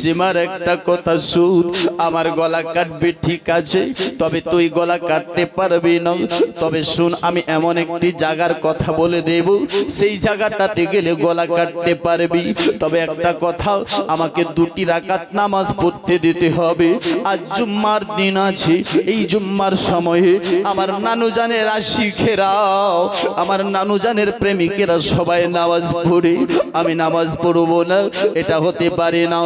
সীমার একটা কথা শুন, আমার গলা কাটবে ঠিক আছে, তবে তুই গলা কাটতে পারবি না। তবে শুন, আমি এমন একটি জায়গার কথা বলে দেব, সেই জায়গাটাতে গেলে গলা কাটতে পারবি। তবে একটা কথা, আমাকে 2টি রাকাত নামাজ পড়তে দিতে হবে। আজ জুম্মার দিন আছে, এই জুম্মার সময়ে আমার নানু জানের আশিকেরাও, আমার নানু জানের প্রেমিকেরা সবাই নামাজ পড়ে, আমি নামাজ পড়বো না, এটা হতে পারে না।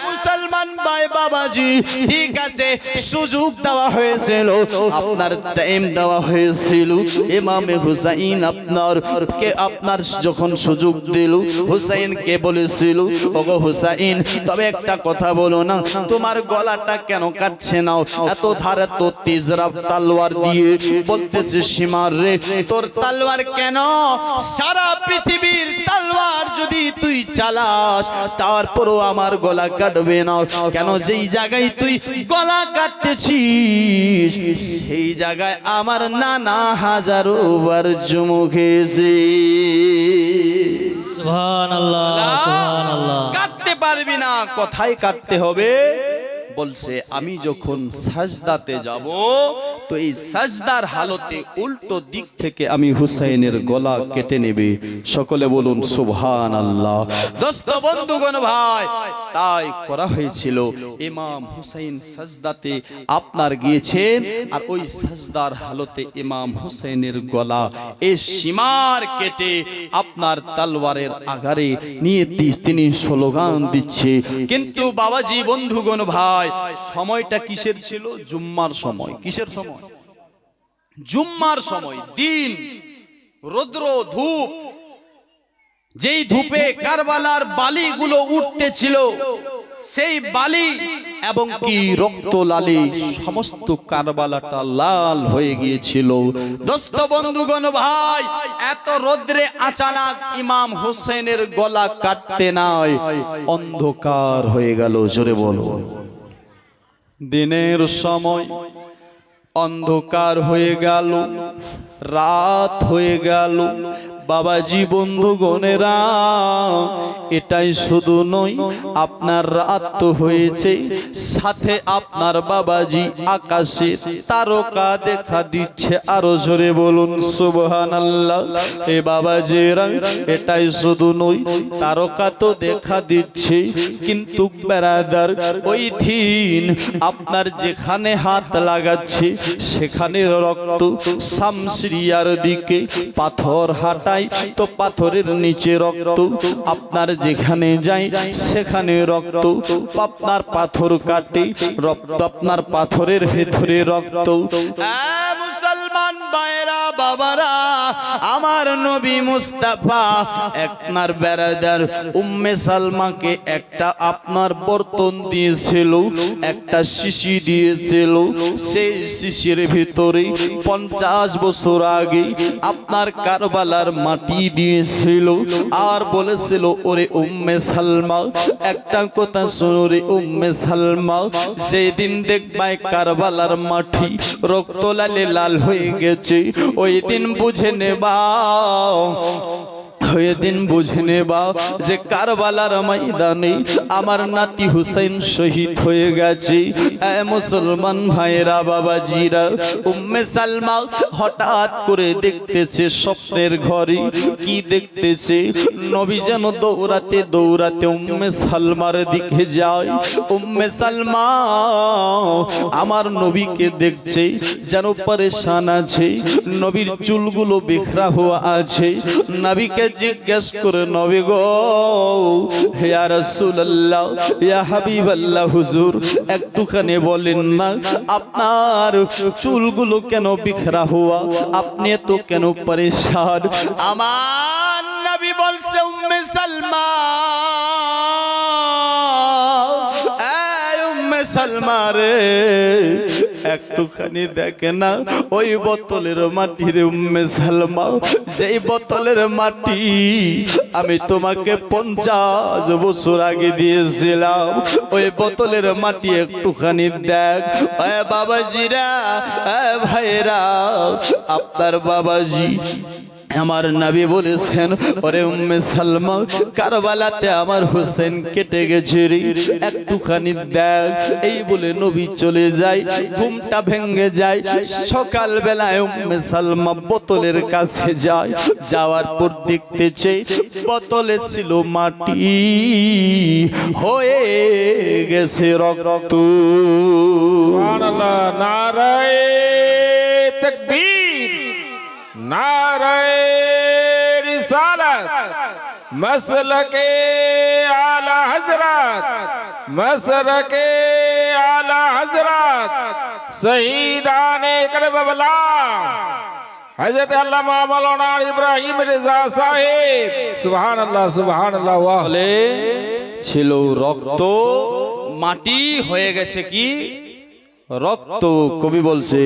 মুসলমান ভাই বাবাজি, ঠিক আছে, সুযোগ দেওয়া হয়েছিল, আপনার টাইম দেওয়া হয়েছিল। ইমামে হুসাইন আপনার যখন সুযোগ দিল, হুসাইনকে বলেছিল, ওগো হুসাইন, তবে একটা কথা বলো না, তোমার গলাটা কেন কাটছে না? এত ধারে তো তেজরাব তলোয়ার দিয়ে বলতেছে, সীমার রে, তোর তলোয়ার কেন? সারা পৃথিবীর তলোয়ার যদি তুই চালাস, তারপরও আমার গলা কাটবে না। কেন? যেই জায়গায় তুই গলা কাটতেছিস, সেই জায়গায় আমার নানা হাজারো বার চুমু খেয়েছে। সুবহানাল্লাহ, সুবহানাল্লাহ। কাটতে পারবি না, কোথায় কাটতে হবে? বলছে, আমি যখন সাজদাতে যাব, তো এই সাজদার হালতে উল্টো দিক থেকে আমি হুসাইনের গলা কেটে নেবে। সকলে বলুন সুবহানাল্লাহ। দোস্ত বন্ধুগণ ভাই, তাই করা হয়েছিল। ইমাম হুসাইন সাজদাতে আপনার গিয়েছেন, আর ওই সাজদার হালতে ইমাম হুসাইনের গলা এই সীমার কেটে আপনার তলোয়ারের আগারে নিয়ে তিনি স্লোগান দিচ্ছে। কিন্তু বাবাজি বন্ধুগণ ভাই, সময়টা কিসের ছিল? জুম্মার সময়। কিসের সময়? জুম্মার সময়। দিন, রৌদ্র, ধূপ, যেই ধূপে কারবালার বালিগুলো উঠতেছিল, সেই বালি এবং কি রক্ত লালি সমস্ত কারবালাটা লাল হয়ে গিয়েছিল। দোস্ত বন্ধুগণ ভাই, এত রোদ্রে আচানক ইমাম হোসেনের গলা কাটতে নাই, অন্ধকার হয়ে গেল। জোরে বলো। দিনের সময় অন্ধকার হয়ে গেল, রাত হয়ে গেল। বাবাজি বন্ধুগণেরা, এটাই শুধু নয়, আপনার রাত তো হয়েছে, সাথে আপনার বাবাজি আকাশে তারকা দেখা দিচ্ছে। আরো জোরে বলুন সুবহানাল্লাহ। এ বাবাজিরা, এটাই শুধু নয়, তারকা তো দেখা দিচ্ছে, কিন্তু বেরাদার, ওই দিন আপনার যেখানে হাত লাগাচ্ছে সেখানে রক্ত, শামসিয়ার দিকে পাথর হাঁটায় তো পাথরের নিচে রক্ত, আপনার যেখানে যায় সেখানে রক্ত, আপনার পাথর কাটে রক্ত, আপনার পাথরের ভেতরে রক্ত। মুসলমান ভাইরা বাবারা, আমার নবী মুস্তাফা আপনার বেরাদার উম্মে সালমাকে একটা আপনার বর্তন দিয়েছিল, একটা শিশি দিয়েছিল। সেই শিশির ভিতরে 50 বছর আগে আপনার কারবালার মাটি দিয়েছিল, আর বলেছিল, ওরে উম্মে সালমা, একটা কথা শোনো রে উম্মে সালমা, যেদিন দেখবাই কারবালার মাটি রক্ত লালে লাল হয়ে গেছে, ওই দিন বুঝে নেবা, ওই দিন বুঝে নেবা যে কারবালার ময়দানে আমার নাতি হুসাইন শহীদ হয়ে গেছে। মুসলমান ভাইরা বাবাজিরা, উম্মে সালমা হঠাৎ করে দেখতেছে স্বপ্নের ঘরে। কি দেখতেছে? নবী যেন দৌড়াতে দৌড়াতে উম্মে সালমার দিকে যায়। উম্মে সালমা আমার নবীকে দেখছে, যেন পরেশান আছে, নবীর চুলগুলো বিখরা হওয়া আছে। নবীকে জিজ্ঞেস করে, নবী গো, ইয়া রাসূলুল্লাহ, ইয়া হাবিবাল্লাহ, হুজুর একটুখানি বলেন না, আপনার চুলগুলো কেন বিখরা হওয়া, আপনি তো কেন পরেশান? আমার নবী বলছে, উম্মে সালমা, সালমা রে, একটুখানি দেখে না ওই বোতলের মাটি রে উম্মে সালমা, যেই বোতলের মাটি আমি তোমাকে 50 বছর আগে দিয়েছিলাম, ওই বোতলের মাটি একটুখানি দেখ। বাবাজিরা, ভাইরা, আপনার বাবাজি আমার নবী বলেছেন, ওরে উম্মে সালমা, কারবালাতে আমার হোসেন কেটে গেছে রে, একটুখানি দেখ। এই বলে নবী চলে যায়, ঘুমটা ভেঙে যায়। সকাল বেলায় উম্মে সালমা বোতলের কাছে যায়, যাওয়ার পর দেখতেছে বোতলে ছিল মাটি হয়ে গেছে রক্ত। সুবহানাল্লাহ, নারায়ে তাকবীর, নারায়ে রিসালাত, মসলকে আলা হযরত, মসলকে আলা হযরত শহীদানে কারবালা হযরত আল্লামা মাওলানা ইব্রাহিম রেজা সাহেব। সুবহানাল্লাহ, সুবহানাল্লাহ। ওয়াহ। বলে ছিল রক্ত, মাটি হয়ে গেছে কি রক্ত। কবি বলছে,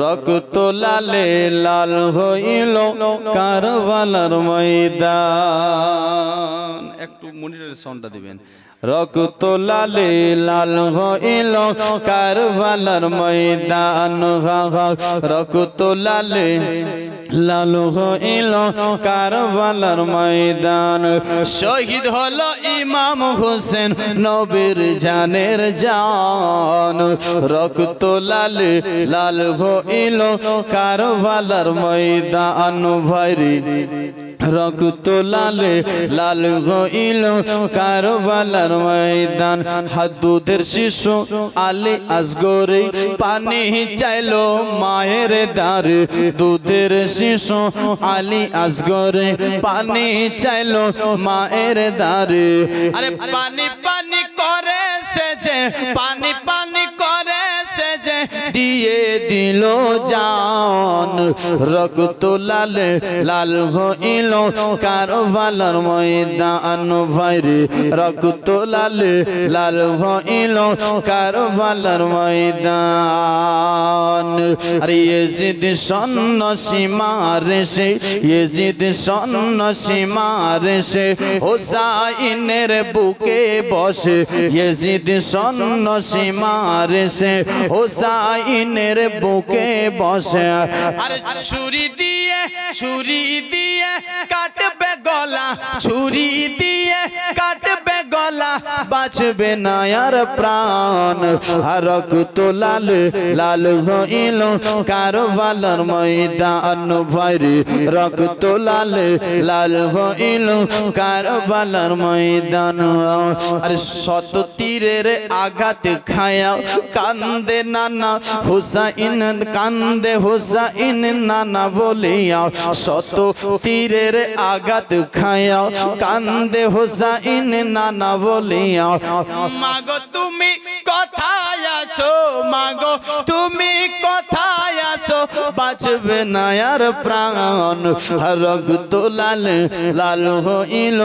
রক্ত লালে লাল হইল কারবালার ময়দান। একটু মনিটরের সাউন্ডটা দিবেন। রক্ত লালে লাল হইল কারবালার ময়দান, রক্ত লালে লাল হইল কারবালার ময়দান। শহীদ হলো ইমাম হোসেন নবীর জানের জান, রক্ত লালে লাল হইল কারবালার ময়দান। ভাইরে রক্ত লালে লাল হইল কারবালার ময়দান। হাদুদের শিশু আলী আসগরে পানি চাইলো মায়ের দ্বারে, দুধের শিশু আলী আসগরে পানি চাইলো মায়ের দ্বারে। আরে পানি পানি করে সে যে, পানি পানি করে সে যে দিয়ে দিল জান, রক্ত লালে লাল হইল কারবালার ময়দান। ভাইরে রক্ত লালে লাল হইল কারবালার ময়দান। আরে ইয়েজিদ সন্ন্যাসী মারে সে, ইয়েজিদ সন্ন্যাসী মারে সে হোসাইনের বুকে বসে, ইয়েজিদ সন্ন্যাসী মারে সে হোসাইনের বুকে বসে। আরে ছুরি দিয়ে, ছুরি দিয়ে কাটবে গলা, ছুরি দিয়ে কাটবে গলা, বাঁচবে না আর প্রাণ। রক্ত লাল লাল হইল কারবালার ময়দান। ভাইরে রক্ত লাল লাল হইল কারবালার ময়দান। আরে শত তীরের আঘাত খায়া কান্দে নানা হুসাইন, কান্দে হুসাইন নানা বলিয়া, শত তীরের আঘাত খায়া কান্দে হুসাইন নানা বলিয়া। মাগো তুমি কোথায় আছো, মাগো তুমি কোথায় আছো, বাঁচবে না আর প্রাণ। রক্ত লাল লাল হইল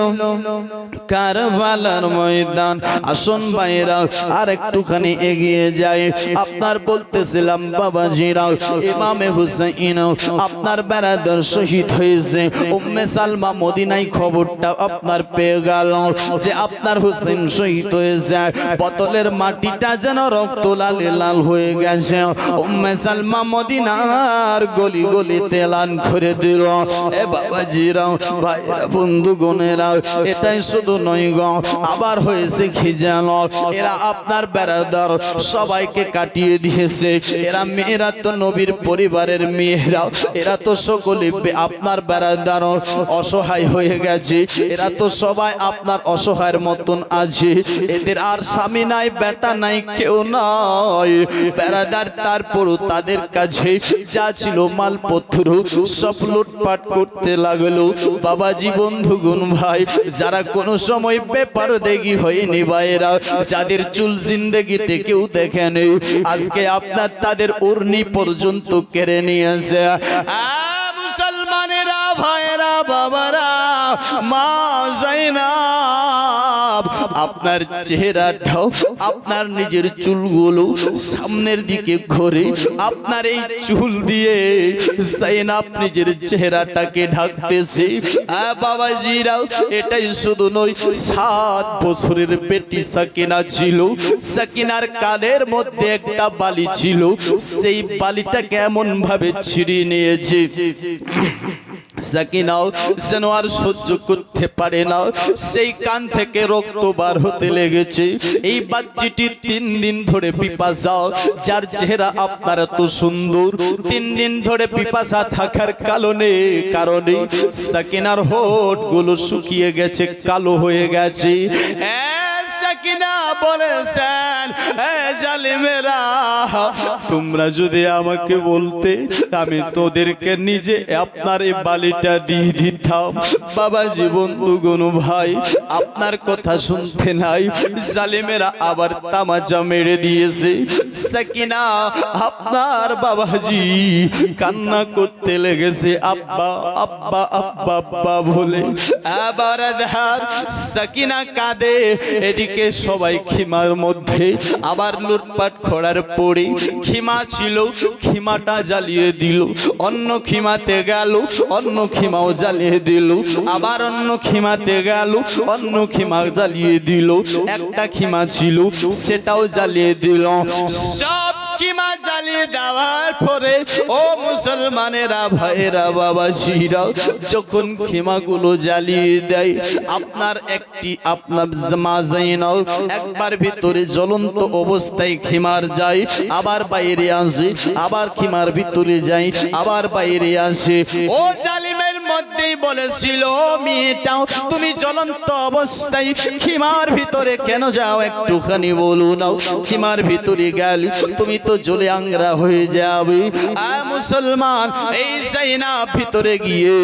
কারবালার ময়দান। আসুন ভাইরা আর একটুখানি এগিয়ে যায়। আপনার বলতেছিলাম বাবাজিরা, ইমামে হুসাইন আপনার বেরাদার শহীদ হয়েছে। উম্মে সালমা মদিনায় খবরটা আপনার পেয়ে গেল যে আপনার হুসেন শহীদ হয়েছে। বোতলের মাটিটা যেন রক্ত লাল লাল হয়ে গেছে। উম্মে সালমা মদিনার গলি গলিতে এলান করে দিল, এ বাবাজিরা, ভাইরা, বন্ধুগণেরা, এটাই শুধু নয় গো, আবার হয়েছে কি জানো, এরা আপনার বেরাদার সবাইকে কাটিয়ে দিয়েছে। এরা মেয়েরা তো নবীর পরিবারের মেয়েরা, এরা তো সকলে আপনার বেরাদার অসহায় হয়ে গেছে। এরা তো সবাই আপনার অসহায়ের মতন আছে। এদের আর স্বামী নাই, বেটা নাই, কেউ নাই বেরাদার। তারপরও তাদের কাছে যা ছিল মালপত্র সব লুটপাট করতে লাগলো। বাবাজি, বন্ধুগণ, ভাই, যারা কোনো সময় পেপার দেখি হয়নি, ভাইরা, যাদের চুল জিন্দেগিতে কেউ দেখেনি, আজকে আপনার তাদের উর্নি পর্যন্ত কেড়ে নিয়েছে। মুসলমানেরা, ভাইরা, বাবারা, মা যায়নাব, আপনার চেহারাটাও, আপনার নিজের চুলগুলো সামনের দিকে ঘুরে আপনার এই চুল দিয়ে যায়নাব নিজের চেহারাটাকে ঢাকতেছে। বাবাজিরাও, এটাই শুধু নয়, 7 বছরের বেটি সাকিনা ছিল। সাকিনার কানের মধ্যে একটা বালি ছিল, সেই বালিটা কেমন ভাবে ছিঁড়ে নিয়েছে। সাকিনাও যেন আর সহ্য করতে পারে না, সেই কান থেকে রক্ত বার হতে লেগেছে। এই বাচ্চাটি 3 দিন ধরে পিপাসা, যার চেহারা আপনার এত সুন্দর, 3 দিন ধরে পিপাসা থাকার কারণে সাকিনার হোঁটগুলো শুকিয়ে গেছে, কালো হয়ে গেছে। সাকিনা বলেছেন, জালিমেরা তোমরা যদি আমাকে বলতে আমি তোদেরকে নিজে আপনার এই বালিটা দিয়ে দিতাম। বাবাজি, বন্ধুগণ, ভাই, আপনার কথা শুনতে নাই, জালিমেরা আবার তামাচা মেরে দিয়েছে। সাকিনা আপনার বাবাজি কান্না করতে লেগেছে, আব্বা আব্বা আব্বা আব্বা বলে। আবার ধার সাকিনা কাঁদে, এদিকে সবাই খিমার মধ্যে আবার লুটপাট করার পরে খিমা ছিল, খিমাটা জ্বালিয়ে দিল, অন্য খিমাতে গেল, অন্য খিমাও জ্বালিয়ে দিল, আবার অন্য খিমাতে গেল, অন্য খিমা জ্বালিয়ে দিল, একটা খিমা ছিল সেটাও জ্বালিয়ে দিল। সব খিমা জ্বালিয়ে দেওয়ার পরে ও মুসলমানেরা, ভাইরা, বাবাজিরা, যখন খিমাগুলো জ্বালিয়ে দেয়, আপনার মা জাইনাব একবার ভিতরে জ্বলন্ত অবস্থায় খিমার যায়, আবার বাইরে আসে, আবার খিমার ভিতরে যায়, আবার বাইরে আসে। ও জালিমের মধ্যেই বলেছিল, মেয়েটাও তুমি জ্বলন্ত অবস্থায় খিমার ভিতরে কেন যাও, একটুখানি বলো না। খিমার ভিতরে গেল তুমি তো জ্বলে আংরা হয়ে যাবে। মুসলমান, এই জাইনাব ভিতরে গিয়ে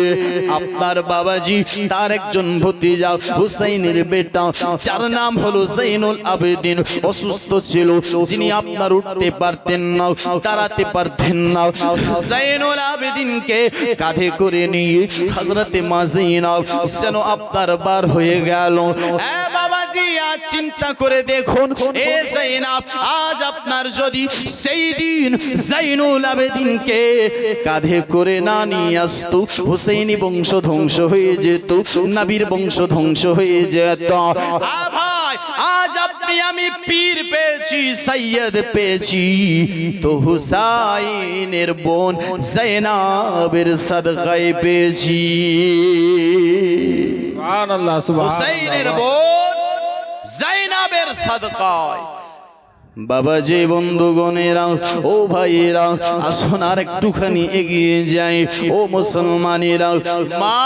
আপনার বাবাজি তার একজন ভতিজা হুসাইনের বেটা, যার নাম হলো জাইনুল আবেদিন, অসুস্থ ছিল, যিনি আপনার উঠতে পারতেন না, দাঁড়াতে পারতেন না। জাইনুল আবেদিনকে কাঁধে করে নিয়ে হযরতে মা জাইনাব যেন আপনার বার হয়ে গেল। বাবাজি, আজ চিন্তা করে দেখুন, এ জাইনাব আজ আপনার যদি সেই দিন জাইনুল আবেদিনকে কাঁধে করে না নিয়ে আসতো, হুসাইনি বংশ ধ্বংস হয়ে যেত, নবীর বংশ ধ্বংস হয়ে যেত। ভাই, আজ আপনি আমি পীর পেয়েছি, সৈয়দ পেয়েছি, তো হুসাইনের বোন জাইনাবের সাদকায় পেয়েছি। সুবহানাল্লাহ, সুবহানাল্লাহ। হুসাইনের বোন জাইনাবের সাদকায়। বাবাজি, বন্ধুগণেরা, ও ভাইয়েরা, আসুন আর একটুখানি এগিয়ে যাই। ও মুসলমানেরা, মা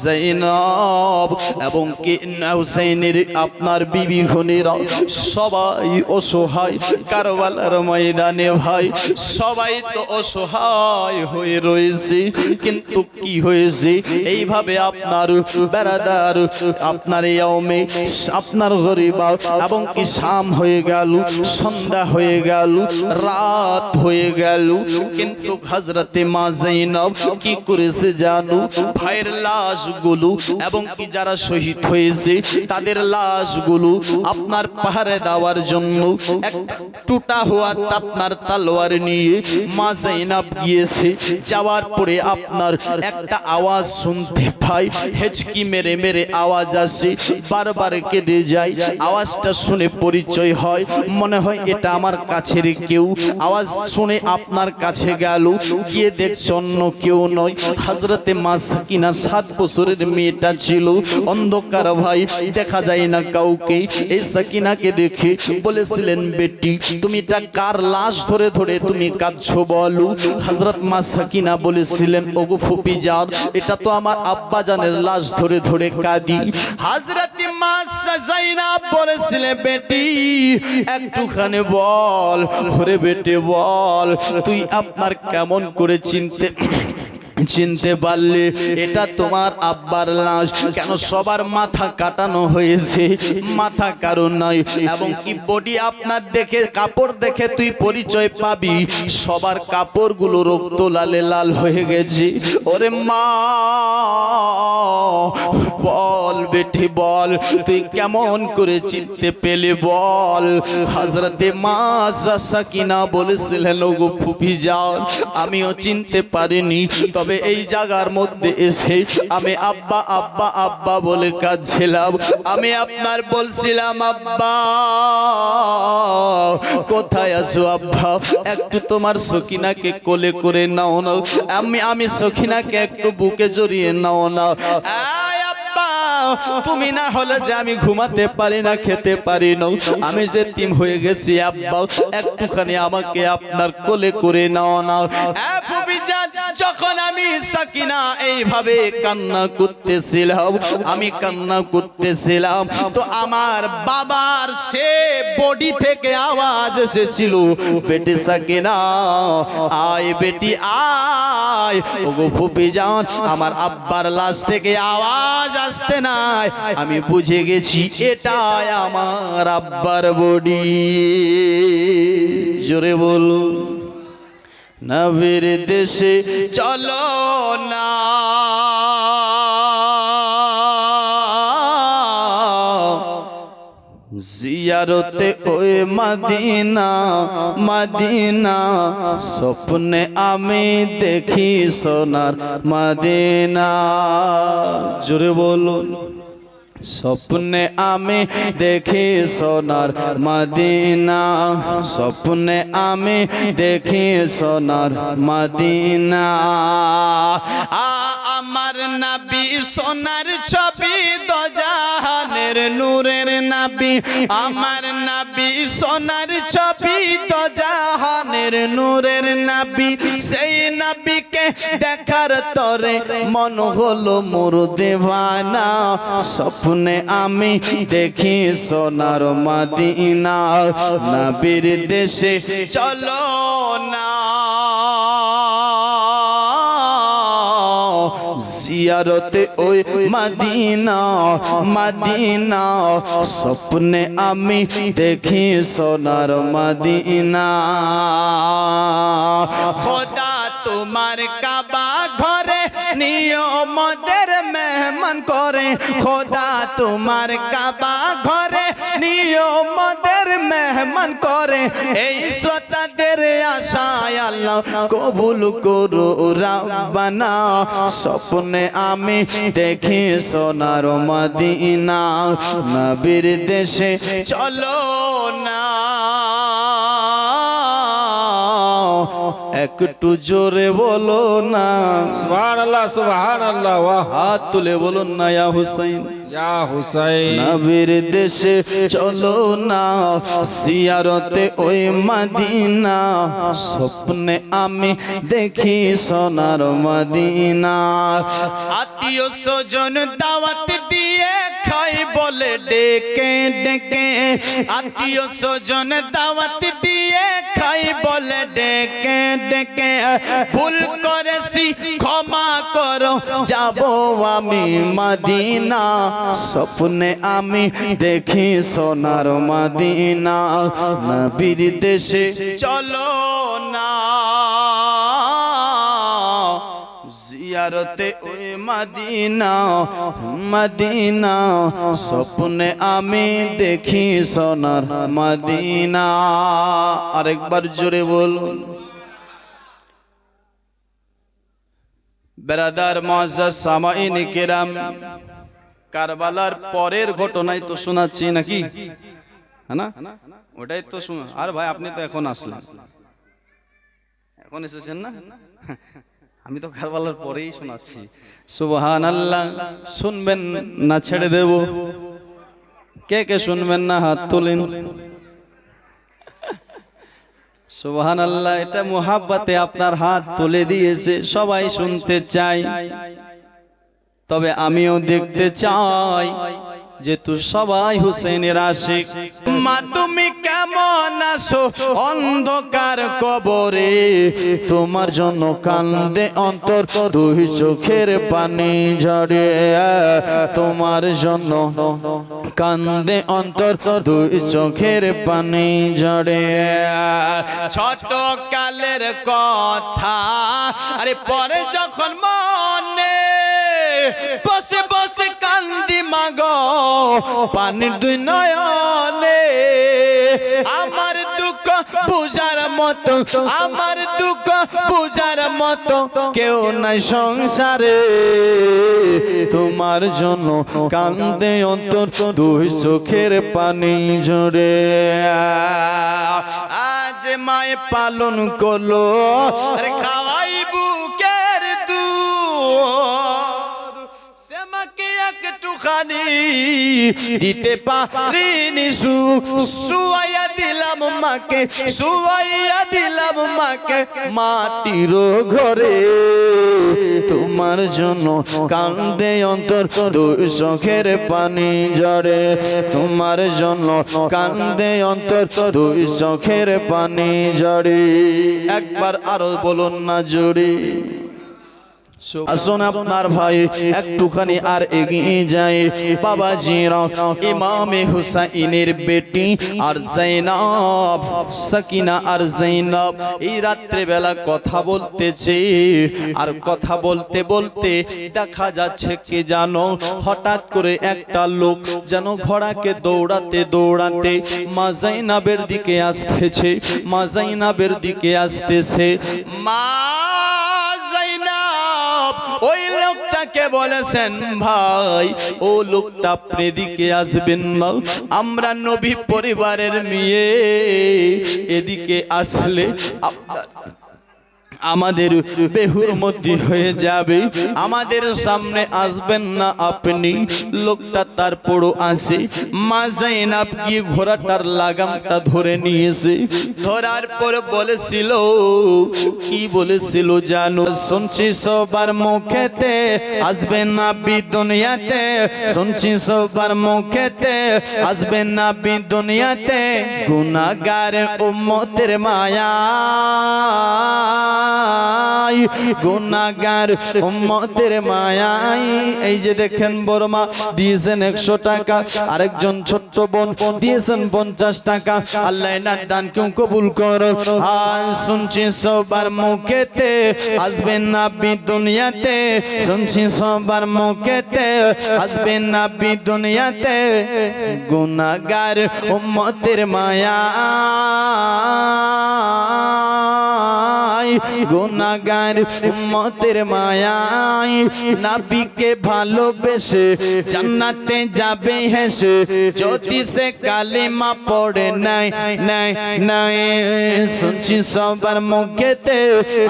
জাইনাব এবং কি হুসাইনের আপনার বিবি গণেরা সবাই অসহায় কারবালার ময়দানে। ভাই, সবাই তো অসহায় হয়ে রয়েছে, কিন্তু কি হয়েছে, এইভাবে আপনার বেরাদার আপনার ইয়ামে আপনার গরিবা এবং কি শাম হয়ে গেল, সন্ধ্যা হয়ে গেল, রাত হয়ে গেল, কিন্তু হযরতে মা জাইনাব কি করেছে জানো? ভাইয়ের লাশগুলো এবং কি যারা শহীদ হয়েছে তাদের লাশগুলো আপনার পাহাড়ে দেওয়ার জন্য একটা টুটা হওয়া আপনার তলোয়ার নিয়ে মা জাইনাব গিয়েছে। যাওয়ার পরে আপনার একটা আওয়াজ শুনতে পাই, হেঁচকি মেরে মেরে আওয়াজ আসে, বারবার কেঁদে যায়। আওয়াজটা শুনে পরিচয় হয়, মনে হয় এটা আমার কাছের কেউ। আওয়াজ শুনে আপনার কাছে গেল, গিয়ে দেখছে অন্য কেউ নয়, হযরতে মা সাকিনা, 7 বছরের মেয়েটা ছিল, অন্ধকার ভাই, দেখা যায় না কাউকে। এই সাকিনাকে দেখে বলেছিলেন, বেটি তুমি এটা কার লাশ ধরে ধরে তুমি কাঁদছো বলো? হযরত মা সাকিনা বলেছিলেন, ওগো ফুপি জান, এটা তো আমার আব্বা জানের লাশ ধরে ধরে কাঁদি। হযরত মা জাইনাব বলেছিলেন, বেটি একটুখানি বল, ওরে বেটে বল, তুই আপনার কেমন করে চিনতে পারলে এটা তোমার আব্বার লাশ? কেন সবার মাথা কাটানো হয়েছে, মাথা কারণ নয়, এবং কি বডি আপনার দেখে, কাপড় দেখে তুই পরিচয় পাবি, সবার কাপড়গুলো রক্ত লালে লাল হয়ে গেছে। ওরে মা বল বেটি বল, তুই কেমন করে চিনতে পেলে বল? হযরতে মা সাকিনা বলেছিলেন, ওগো ফুপি যান, আমিও চিনতে পারিনি, তবে তবে এই জায়গার মধ্যে এসে আমি আব্বা আব্বা আব্বা বলে কাঁদছিলাম। আমি আপনার বলছিলাম আব্বা কোথায় আছো আব্বা, একটু তোমার সখিনাকে কোলে করে নাও না, আমি সখিনাকে একটু বুকে জড়িয়ে নাও না। তুমি না হলে যে আমি ঘুমাতে পারি না, খেতে পারি না, আমি যে তিম হয়ে গেছি আব্বা, একটুখানি আমাকে আপনার কোলে করে নাও না। যখন আমি সাকিনা এইভাবে কান্না করতেছিলাম, আমি কান্না করতেছিলাম, তো আমার বাবার সে বডি থেকে আওয়াজ এসেছিল, বেটি সাকিনা আয়, বেটি আয়। ওগো ফুপি জান, আমার আব্বার লাশ থেকে আওয়াজ আসতে নাই, আমি বুঝে গেছি এটাই আমার আব্বার বডি। জোরে বলো নবীর দেশে চলো না, জিয়ারতে ওই মদিনা মদিনা, স্বপ্নে আমি দেখি সোনার মদিনা। জোরে বলুন, স্বপ্নে আমি দেখি সোনার মদিনা, স্বপ্নে আমি দেখি সোনার মদিনা। আমার নবী সোনার ছবি, দোজাহানের নূরের নবী, আমার নবী সোনার ছবি, দোজাহানের নূরের নবী। সেই নবীকে দেখার তরে মন হলো মোর দেওয়ানা, স্বপ্নে আমি দেখি সোনার মদিনা। নবীর দেশে চলো না, জিয়ারতে ওই মদিনা মদিনা, স্বপ্নে আমি দেখি সোনার মদিনা। খোদা তোমার কাবা ঘরে নিয়মদের মেহমান করে, খোদা তোমার কাবা ঘরে নিয়মদের মেহমান করে। এই শ্রোতাদের আশায় আল্লাহ কবুল করো রাব্বানা, স্বপ্নে আমি দেখি সোনার মদিনা। নবীর দেশে চলো না, একটু জোরে বলো না সুবহানাল্লাহ সুবহানাল্লাহ। ওয়াহ, হাত তুলে বলুন না ইয়া হুসাইন, ইয়া হুসাইন। নবীর দেশে চলো না, জিয়ারতে ওই মদিনা, স্বপ্নে আমি দেখি সোনার মদিনা। আত্মীয় স্বজন দাওয়াত দিয়ে খাই বলে ডেকে ডেকে, আত্মীয় স্বজন দাওয়াত দিয়ে খাই বলে ডেকে ডেকে। ভুল করেছি ক্ষমা করো, যাবো আমি মদিনা, স্বপ্নে আমি দেখি সোনার মদিনা। নবীর দেশে চলো না, জিয়ারতে ওই মদিনা মদিনা, স্বপ্নে আমি দেখি সোনার মদিনা। আরেকবার জোরে বলুন। বেরাদার মুআজ্জাজ সামাইন কিরাম, কারবালার পরের ঘটনাই তো শোনাচ্ছি নাকি, হ্যাঁ না? ওটাই তো শোনা। আর ভাই আপনি তো এখন আসলেন, এখন এসেছেন না? আমি তো কারবালার পরেই শোনাচ্ছি। সুবহানাল্লাহ। শুনবেন না ছেড়ে দেব? কে কে শুনবেন না হাত তোলেন। সুবহানাল্লাহ। এটা মুহাব্বতে আপনার হাত তুলে দিয়েছে, সবাই শুনতে চাই, তবে আমিও দেখতে চাই যেহেতু সবাই হুসেনের আশিক। মা তুমি কেমন আছো অন্ধকার কবরে, তোমার জন্য কান্দে অন্তর, দুই চোখের পানি ঝরে, তোমার জন্য কান্দে অন্তর, দুই চোখের পানি ঝরে। ছোট কালের কথা আরে পরে যখন মনে, বসে বসে কান্দি মাগো পানির দুই নয়নে, আমার দুঃখ দুঃখ বুঝার মতো, আমার দুঃখ বুঝার মতো কেউ নাই সংসারে। তোমার জন্য কান্দে অন্তর দুই চোখের পানি ঝরে। আজ মায়ে পালন করলো আরে খাওয়াই বুকের দুধ, সে মাকে একটুখানি দিতে পারিনি সুখ। শুয়াইয়া দিলাম মাকে, শুয়াইয়া দিলাম মাকে মাটির ঘরে। তোমার জন্য কান্দে অন্তর দুই চোখের পানি ঝরে। তোমার জন্য কান্দে অন্তর দুই চোখের পানি ঝরে। একবার আরো বলুন না জোরে। আসুন আপনার ভাই একটুখানি আর এগিয়ে যায়। বাবাজিরা ইমামে হুসাইনের বেটি আর জাইনাব, সাকিনা আর জাইনাব এই রাত্রে বেলা কথা বলতেছে। আর কথা বলতে বলতে দেখা যাচ্ছে কে জানো, হঠাৎ করে একটা লোক যেন ঘোড়াকে দৌড়াতে দৌড়াতে মা জাইনাবের দিকে আসতেছে, মা জাইনাবের দিকে আসতেছে। মা ওই লোকটাকে বলেছেন ভাই ও লোকটা আপনি এদিকে আসবেন না, আমরা নবী পরিবারের মেয়ে, এদিকে আসলে আমাদের বেহুর মধ্যে হয়ে যাবে, আমাদের সামনে আসবেন না আপনি। লোকটা তারপরও আসে। মা জাইনাব গিয়ে ঘোড়াটার লাগামটা ধরে নিয়েছে। ধরার পর বলেছিল, কি বলেছিল জানো? শুনছি সবার মুখেতে আসবেন না দুনিয়াতে, শুনছি সবার মুখেতে আসবেন না দুনিয়াতে, গুনাহগার উম্মতের মায়া, গুনাহগার উম্মতের মায়াই। এই যে দেখেন বড় মা দিয়েছেন 100 টাকা, আরেকজন ছোট্ট বোন দিয়েছেন 50 টাকা। আল্লাহ এনার দান কেউ কবুল করো। আর শুনছি সবার মুখেতে আসবেন না দুনিয়াতে, শুনছি সবার মুখেতে আসবেন না দুনিয়াতে, গুনাহগার উম্মতের মায়া, গুনাহগার উম্মতের মায়ায়। নবীকে ভালোবেসে জান্নাতে যাবে হেসে, যদি সে কালিমা পড়ে নাই নাই নাই। শুনছি সবার মুখেতে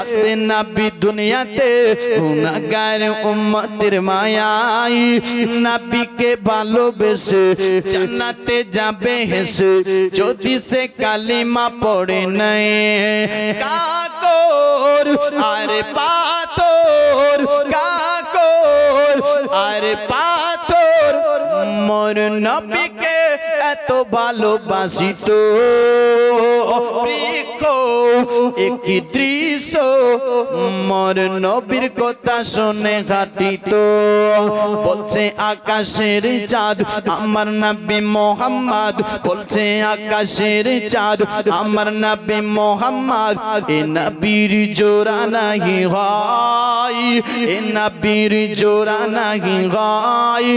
আসবে নবী দুনিয়াতে, গুনাহগার উম্মতের মায়ায়। নবীকে ভালোবেসে জান্নাতে যাবে হেসে, যদি সে কালিমা পড়ে নাই। কাকর আরে পাথর, কাকর আরে পাথর, মোর নবীকে এত ভালোবাসিত। বৃক্ষ একই দৃশ্য, মোর নবীর কথা শুনে হাঁটিত। বলছে আকাশের চাঁদ আমার নবী মোহাম্মদ, বলছে আকাশের চাঁদ আমার নবী মোহাম্মদ। এ নবীর জোড়া নাহি হয়, এ নবীর জোড়া নাহি হয়।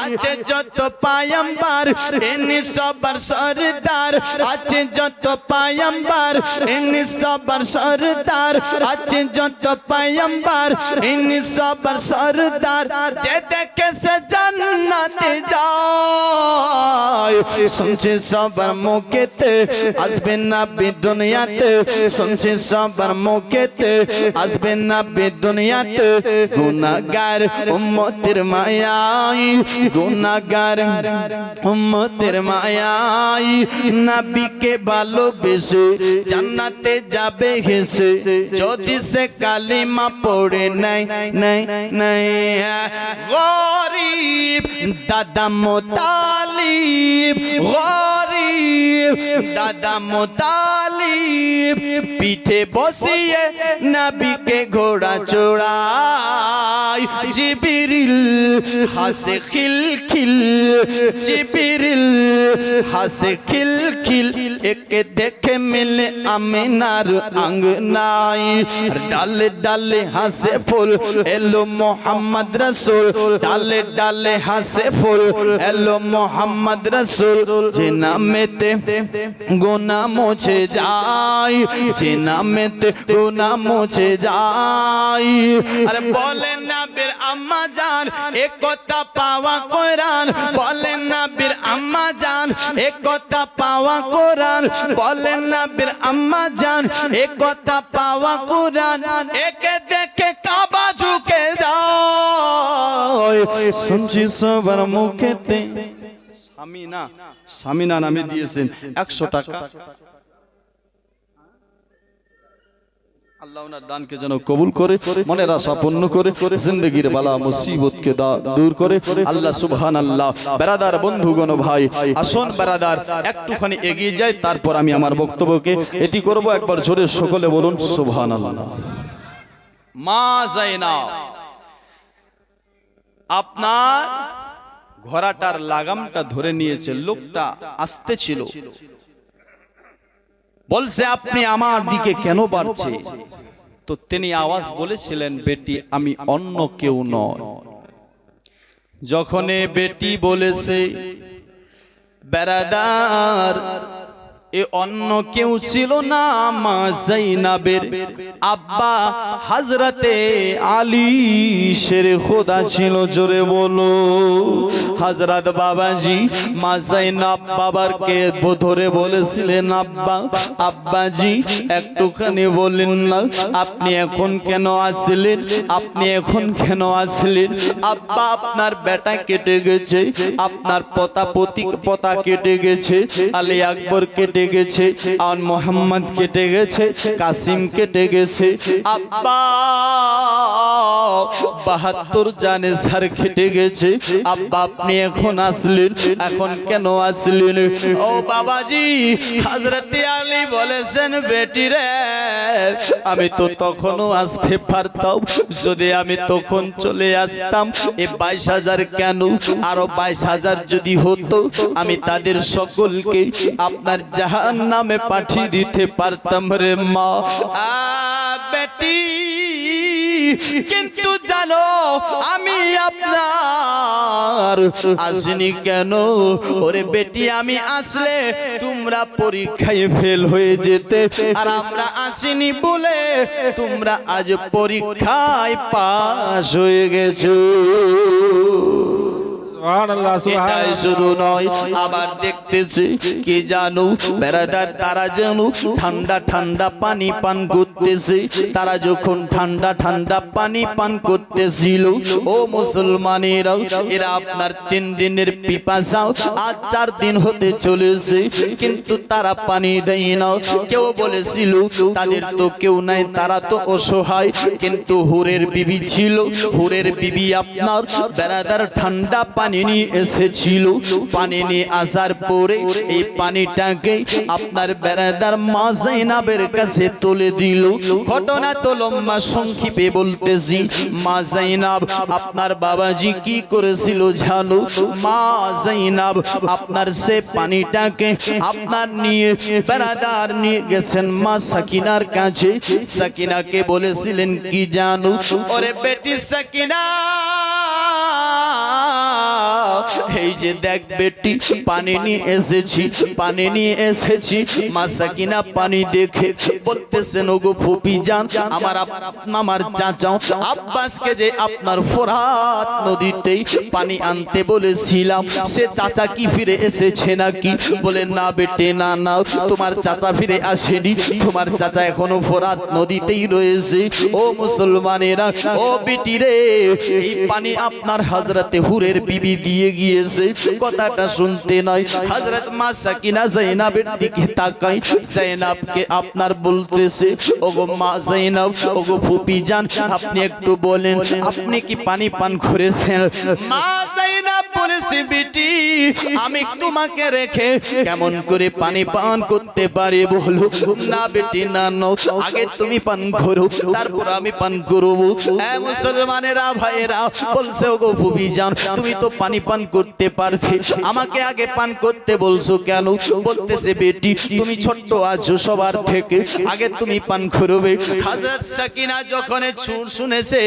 আছে যত পায়ম্বর এনি সবার সরদার, আছে যত পায়ম্বর এনি সবার সরদার, আছে যত পায়ম্বর এনি সবার সরদার। যে দেখে সে জান্নাতে যায়। শুনছে সবার মুখেতে আসবেন না দুনিয়াতে, শুনছে সবার মুখেতে আসবেন না দুনিয়াতে, গুনাহগার উম্মতের মায়ায়, গুনাহগার উম্মতের মায়ায়। নবীকে ভালোবেসে জান্নাতে যাবে হেসে, যদি সে কালিমা পড়ে নাই নাই নাই। গরিব দাদা মুতালিব, গরিব দাদা মুতালিব, পিঠে বসিয়ে নবীকে ঘোড়া চড়ায়। জিবরিল হাসে খিলখিল, জিবরিল হাসে খিলখিল, একে দেখে মিলে আমিনার আঙ্গনাই ডালে ডালে হাসে ফুল এলো মোহাম্মদ রসুল ডালে ডালে হাসে ফুল এলো মোহাম্মদ রসুল যে নামেতে গুনাহ মুছে যায় যে নামেতে গুনাহ মুছে যায় আরে বলেন নবীর আম্মা জান এ কথা পাওয়া কোরআন বলেন নবীর আম্মা জান এ কথা পাওয়া কোরআন বলেন নবীর আম্মা জান এ কথা পাওয়া কোরআন একে দেখে কাবা ঝুঁকে যায় শুনছি সবার মুখেতে সামিনা নামে দিয়েছেন 100 টাকা আল্লাহ ওনার দানকে যেন কবুল করে মনের আশা পূর্ণ করে জিন্দেগির বালা মুসিবতকে দূর করে আল্লাহ সুবহানাল্লাহ। বেরাদার বন্ধুগণ ভাই আসুন বেরাদার একটুখানি এগিয়ে যায় তারপর আমি আমার বক্তব্যকে এটি করব একবার জোরে সকলে বলুন সুবহানাল্লাহ। মা যায়নাব আপনার ঘোড়াটার লাগামটা ধরে নিয়েছে লোকটা আসতে ছিল বলছে আপনি আমার দিকে কেন বাড়ছে তো তিনি আওয়াজ বলেছিলেন বেটি আমি অন্য কেউ নয় যখন বেটি বলেছে বেরাদার এ অন্য কেউ ছিল না মা যায়নাবের আব্বা হযরতে আলী শেরে খোদা ছিল জোরে বলো হযরত বাবাজি মা যায়নাব বাবারকে ধরে বলেছিলেন আব্বা আব্বাজি একটুখানি বলেন না আপনি এখন কেন আসলেন আপনি এখন কেন আসলেন আব্বা আপনার বেটা কেটে গেছে আপনার পতা কেটে গেছে আলী আকবর কেটে গেছে আর মোহাম্মদ কেটে গেছে কাসিম কেটে গেছে আব্বা 72 জানে সার কেটে গেছে আব্বা আপনি এখন আসলেন এখন কেন আসলেন ও বাবাজি হযরতে আলী বলেছেন বেটি রে আমি তো তখনও আসতে পারতাম যদি আমি তখন চলে আসতাম এই 22,000 কেন আরো 22,000 যদি হতো আমি তাদের সকলকে আপনার জাহান্নামে পাঠিয়ে দিতে পারতাম রে মা বেটি কিন্তু জানো আমি আপনার আসিনি কেন ওরে বেটি আমি আসলে তোমরা পরীক্ষায় ফেল হয়ে যেতে আর আমরা আসিনি বলে তোমরা আজ পরীক্ষায় পাস হয়ে গেছো এটাই শুধু নয় আবার দেখতেছি কি জানো বেরাদার তারা যেন ঠান্ডা ঠান্ডা পানি পান করতেছে তারা যখন ঠান্ডা ঠান্ডা পানি পান করতেছিল ও মুসলমানেরা এরা আপনার 3 দিনের পিপাসা আজ 4 দিন হতে চলেছে কিন্তু তারা পানি দেয় না কেউ বলেছিল তাদের তো কেউ নাই তারা তো অসহায় কিন্তু হুরের বিবি ছিল হুরের বিবি আপনার বেরাদার ঠান্ডা পানি নিয়ে এসেছিল পানি নিয়ে আসার পরে এই পানিটাকে আপনার বেরাদার মা যায়নাবের কাছে তুলে দিল ঘটনা তো লম্বা সংক্ষেপে বলতেছি মা যায়নাব আপনার বাবাজি কি করেছিল জানো মা যায়নাব আপনার সে পানিটাকে আপনার নিয়ে বেরাদার নিয়ে গেছেন মা সাকিনার কাছে সাকিনাকে বলেছিলেন কি জানো ওরে বেটি সাকিনা এই যে দেখ বেটি পানি নিয়ে এসেছি মা সাকিনা পানি দেখে বলতেছেন ওগো ফুপি জান আমার চাচা আব্বাসকে যে আপনার ফোরাত নদীতে পানি আনতে বলেছিলাম সে চাচা কি ফিরে এসেছে নাকি বলে না বেটে না না তোমার চাচা ফিরে আসেনি তোমার চাচা এখনো ফোরাত নদীতেই রয়েছে ও মুসলমানেরা ও বেটি রে এই পানি আপনার হযরতে হুরের বিবি দিয়ে গিয়েছে কথাটা শুনতে নয় হযরত মা সাকিনা যায়নাবের দিকে তাকাই যায়নাবকে আপনার বলতেছে ওগো মা যায়নাব ওগো ফুপি জান আপনি একটু বলেন আপনি কি পানি পান করেছেন মা যায়নাব বলে বলেছে বেটি আমি তোমাকে রেখে কেমন করে পানি পান করতে পারি বলো? না বেটি না, আগে তুমি পান করো তারপর আমি পান করবো। মুসলমানেরা ভাইয়েরা বলছে ওগো ফুবি জান তুমি তো পানি পান করতে পারতে, আমাকে আগে পান করতে বলছো কেন? বলতেছে বেটি তুমি ছোট্ট আছো সবার থেকে, আগে তুমি পান করবে। হযরত সাকিনা যখন শুনেছে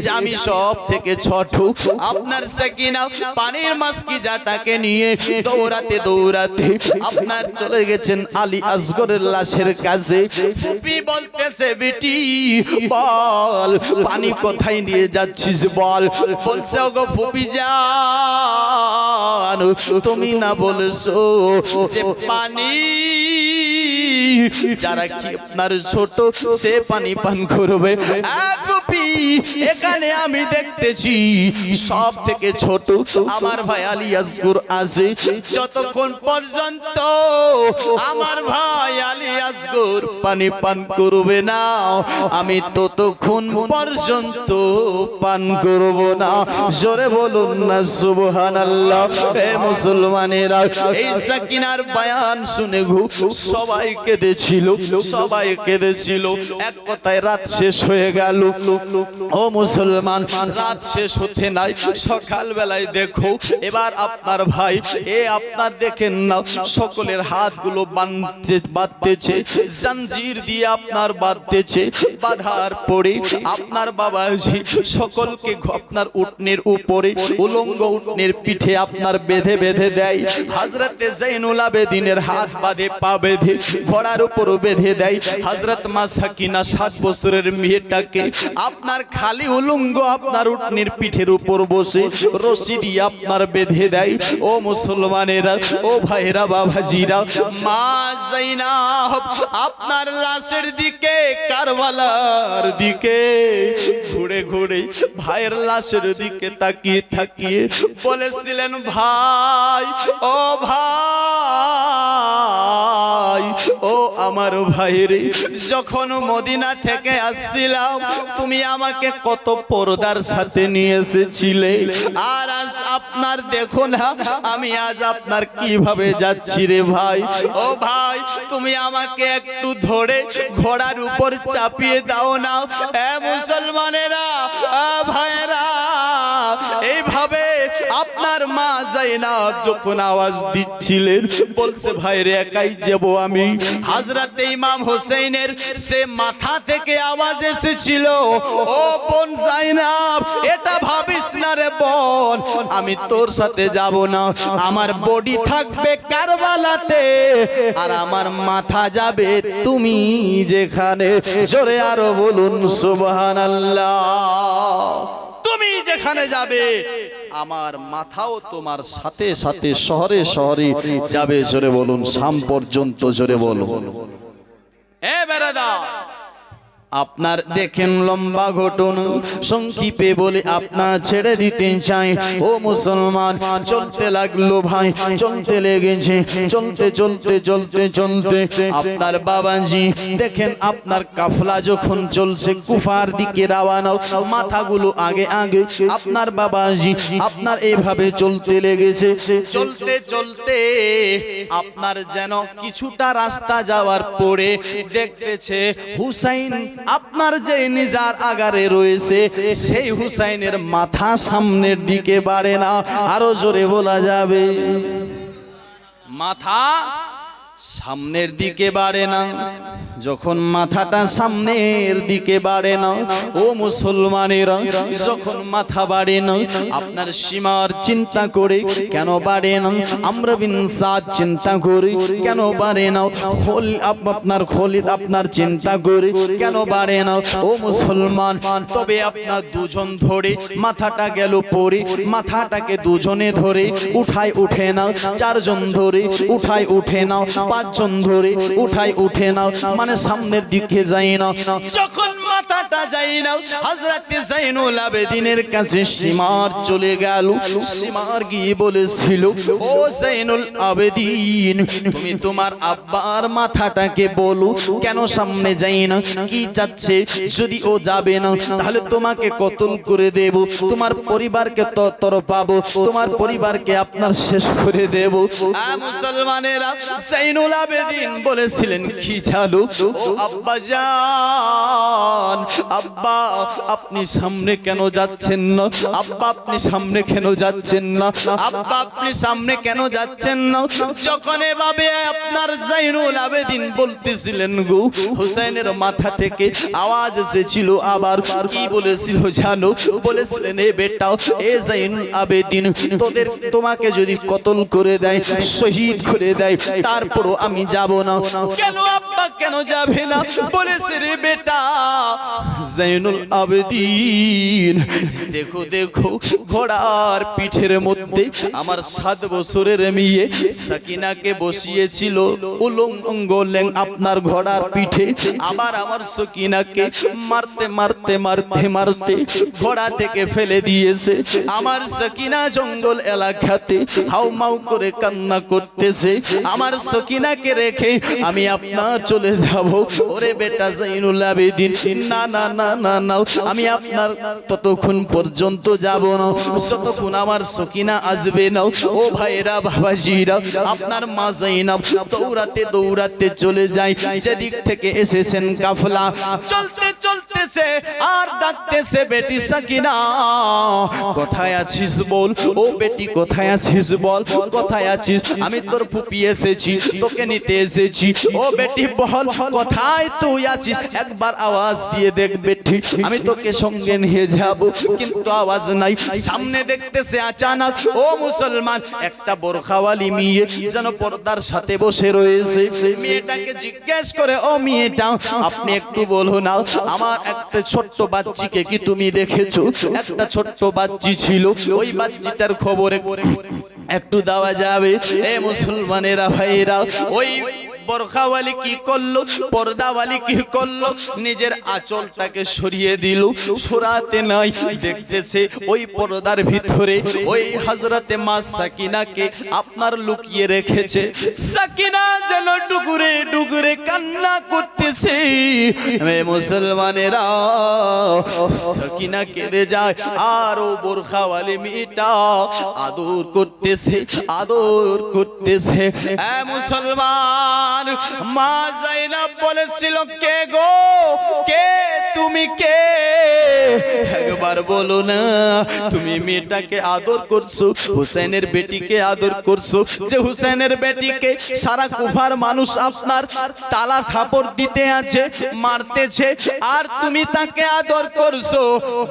যে আমি সব থেকে ছোট, আপনার সাকিনা পানির মাস্কিজাটাকে নিয়ে দৌড়াতে দৌড়াতে আপনার চলে গেছেন আলী আসগরের লাশের কাছে। ফুপি বলতেছে বেটি বল পানি কোথায় নিয়ে যাচ্ছিস বল। বলছে ওগো ফুপি জান তুমি না বলেছো যে পানি যারা কি আপনার ছোট সে পানি পান করবে। ফুপি এখানে আমি দেখতেছি সব থেকে ছোট আমার ভাই আলী আসগর আছে, যতক্ষণ পর্যন্ত আমার ভাই আলী আসগর পানি পান করবে না আমি ততক্ষণ পর্যন্ত পান করব না। জোরে বলুন না সুবহানাল্লাহ। এ মুসলমানেরা এই সাকিনার বয়ান শুনে সবাই কেঁদেছিল, সবাই কেঁদেছিল। এক কথায় রাত শেষ হয়ে গেল। ও মুসলমান রাত শেষ হতে নাই, সকাল বেলায় দেখো এবার আপনার ভাই আপনার দেখেন না সকলের হাতগুলো বাঁধতেছে, জাঞ্জির দিয়ে আপনার বাঁধতেছে। বাঁধার পরে আপনার বাবাজি সকলকে আপনার উটনের উপরে উলঙ্গ উটনের পিঠে আপনার বেঁধে বেঁধে দেয়। হযরতে জাইনুল আবেদিনের হাত বাঁধে পা বেঁধে ঘোড়ার উপর বেঁধে দেয়। হযরত মা সাকিনা 7 বছরের মেয়েটাকে আপনার খালি উলঙ্গ আপনার উটনের পিঠের উপর বসে রশি দিয়ে আপনার বেঁধে দেয়। ও মুসলমানেরা ও ভাইরা বাবাজিরা মা জাইনাব আপনার লাশের দিকে কারবালার দিকে ঘুরে ঘুরে ভাইয়ের লাশের দিকে তাকিয়ে তাকিয়ে বলেছিলেন ভাই ও ভাই ও আমার ভাইরে যখন মদিনা থেকে আসছিলাম তুমি আমাকে কত পর্দার সাথে নিয়ে এসেছিলে, আর আজ আপনার দেখো না আমি আজ আপনার কিভাবে যাচ্ছি রে ভাই। ও ভাই তুমি আমাকে একটু ধরে ঘোড়ার উপর চাপিয়ে দাও না। মুসলমানেরা ভাইয়েরা এইভাবে আপনার মা জাইনাব যখন আওয়াজ দিচ্ছিলেন বলছে ভাইরে একাই যাব আমি। হযরতে ইমাম হোসেনের সে মাথা থেকে আওয়াজ এসেছিল ও বোন জাইনাব এটা ভাবিস না রে বোন, আমি তোর সাথে যাব না, আমার বডি থাকবে কারবালাতে আর আমার মাথা যাবে তুমি যেখানে। জোরে আরো বলুন সুবহানাল্লাহ। তুমি যেখানে যাবে আমার মাথাও তোমার সাথে সাথে শহরে শহরে যাবে। জোরে বলুন শাম পর্যন্ত। জোরে বলুন। বেরাদা আপনার দেখেন লম্বা ঘটনা সংক্ষেপে বলে আপনার ছেড়ে দিতে চাই। ও মুসলমান চলতে লাগলো ভাই, চলতে লেগেছে, চলতে চলতে চলতে চলতে আপনার বাবাজি দেখেন আপনার কাফলা যখন চলছে কুফার দিকে রওনা, মাথাগুলো আগে আগে আপনার বাবাজি আপনার এইভাবে চলতে লেগেছে। চলতে চলতে আপনার যেন কিছুটা রাস্তা যাওয়ার পরে দেখতেছে হুসাইন আপনার যে নিজার আগারে রয়েছে সেই হুসাইনের মাথা সামনের দিকে বাড়ে না। আরো জোরে বলা যাবে মাথা সামনের দিকে বাড়ে না। যখন মাথাটা সামনের দিকে বাড়ে না ও মুসলমানেরা যখন মাথা বাড়ে না আপনার সীমার চিন্তা করে কেন বাড়ে না, আমরা বিন সাদ চিন্তা করে কেন বাড়ে না, আপনার খলিদ আপনার চিন্তা করে কেন বাড়ে না ও মুসলমান। তবে আপনার দুজন ধরে মাথাটা গেল পরে, মাথাটাকে দুজনে ধরে উঠায় উঠে না, চারজন ধরে উঠায় উঠে না, পাঁচজন ধরে উঠে নাও, মানে সামনের দিকে যাই না। যখন মাথাটা যাই না, হযরত জাইনুল আবেদিনের কাছে সীমার চলে গেল। সীমার গিয়ে বলেছিল, ও জাইনুল আবেদিন, তুমি তোমার আব্বার মাথাটাকে বলো কেন সামনে যাই না, কি চাচ্ছে? যদি ও যাবে না তাহলে তোমাকে কতল করে দেব, তোমার পরিবারকে তর পাবো, তোমার পরিবারকে আপনার শেষ করে দেব। মুসলমানেরা, জাইনুল আবেদিন বলেছিলেন, কি জানো ও আব্বা জান, আব্বা আপনি সামনে কেন যাচ্ছেন না? আব্বা আপনি সামনে কেন যাচ্ছেন না? আব্বা আপনি সামনে কেন যাচ্ছেন না? যখন এভাবে আপনার জাইনুল আবেদিন বলতেছিলেন গো, হুসাইনের মাথা থেকে আওয়াজ এসেছিল। আবার কি বলেছিল জানো? বলেছিলেন, এ বেটা, এ জাইনুল আবেদিন, তোমাকে যদি কতল করে দেয়, শহীদ করে দেয়, তারপরও আমি যাব না। কেন আব্বা, কেন যাবে না? বলেছে, রে বেটা জাইনুল আবেদিন, দেখো দেখো, ঘোড়ার পিঠের মধ্যে আমার 7 বছরের মেয়ে সাকিনাকে বসিয়েছিল উলঙ্গ আপনার ঘোড়ার পিঠে। আবার আমার সাকিনাকে মারতে মারতে মারতে মারতে ঘোড়া থেকে ফেলে দিয়েছে। আমার সাকিনা জঙ্গল এলাকাতে হাউমাউ করে কান্না করতেছে। আমার সাকিনাকে রেখে আমি আপনার চলে যাব। ওরে বেটা জাইনুল আবেদিন, না না না না না, আমি আপনার ততক্ষণ পর্যন্ত যাব না যতক্ষণ আমার সাকিনা আসবে না। ও ভাইরা, বাবাজিরা, আপনার মা জাইনাব দৌড়াতে দৌড়াতে চলে যায়। যেদিক থেকে এসেছেন কাফলা চলতে চলতেছে আর ডাকতেছে, বেটি সাকিনা কোথায় আছিস বল, ও বেটি কোথায় আছিস বল, কোথায় আছিস? আমি তোর ফুপি এসেছি, তোকে নিতে এসেছি। ও বেটি বল, কোথায় তুই আছিস? একবার আওয়াজ দিয়ে দেখ বেটি, আমি তোকে সঙ্গে নিয়ে যাব। কিন্তু আওয়াজ নাই। সামনে দেখতেছে আচানক, ও মুসলমান, একটা বোরখাওয়ালি মেয়ে যেন পর্দার সাথে বসে রয়েছে। মেয়েটাকে জিজ্ঞেস করে, ও মেয়েটা, আপনি একটু বলো না, আমার একটা ছোট্ট বাচ্চিকে কি তুমি দেখেছো? একটা ছোট্ট বাচ্চি ছিল, ওই বাচ্চিটার খবর একটু দেওয়া যাবে? এ মুসলমানেরা, ভাইরা, ওই বোরখাওয়ালি কি করলো, পর্দাওয়ালি কি করলো? নিজের আঁচলটাকে সরিয়ে দিল। সরাতে নাই, দেখতেছে ওই পর্দার ভিতরে ওই হযরতে মা সাকিনাকে আপনার লুকিয়ে রেখেছে। সাকিনা যেন ডুগুরে ডুগুরে কান্না করতেছে। মুসলমানেরা, সাকিনা কেঁদে যায়, আর ও বোরখাওয়ালি মেয়েটা আদর করতেছে, আদর করতেছে। মুসলমান, মা জাইনাব বলেছিল, কে গো, কে তুমি, কে? একবার বলো না, তুমি মেয়েটাকে আদর করছো, হুসাইনের বেটিকে আদর করছো, যে হুসাইনের বেটিকে সারা কুফার মানুষ আপনার তালা থাপড় দিতে আছে, মারতেছে, আর তুমি তাকে আদর করছো।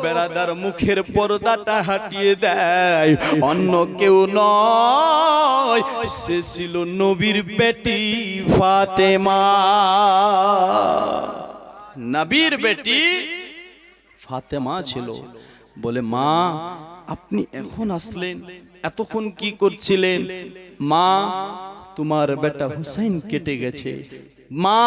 বেরাদার, মুখের পর্দাটা হাটিয়ে দেয়, অন্য কেউ নয়, সে ছিল নবীর বেটি ফাতেমা। নবীর বেটি ফাতেমা ছিল। বলে, মা আপনি এখন আসলেন, এতক্ষণ কি করছিলেন? মা, তোমার বেটা হুসাইন কেটে গেছে, মা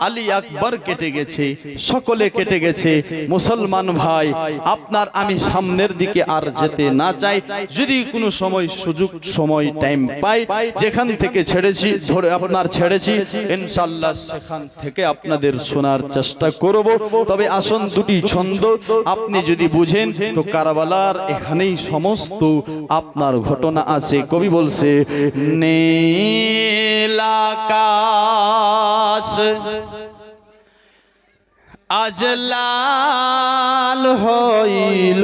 আলী আকবর কেটে গেছে, সকলে কেটে গেছে। মুসলমান ভাই, আপনার আমি সামনের দিকে আর যেতে না চাই। যদি কোনো সময় সুযোগ সময় টাইম পাই, যেখান থেকে ছেড়েছি ধরে আপনার ছেড়েছি, ইনশাআল্লাহ সেখান থেকে আপনাদের শোনার চেষ্টা করব। তবে আসুন, দুটি ছন্দ আপনি যদি বুঝেন তো কারবালার এখানেই সমস্ত আপনার ঘটনা আছে। কবি বলছে, নীল আকাশ আজ লাল হইল।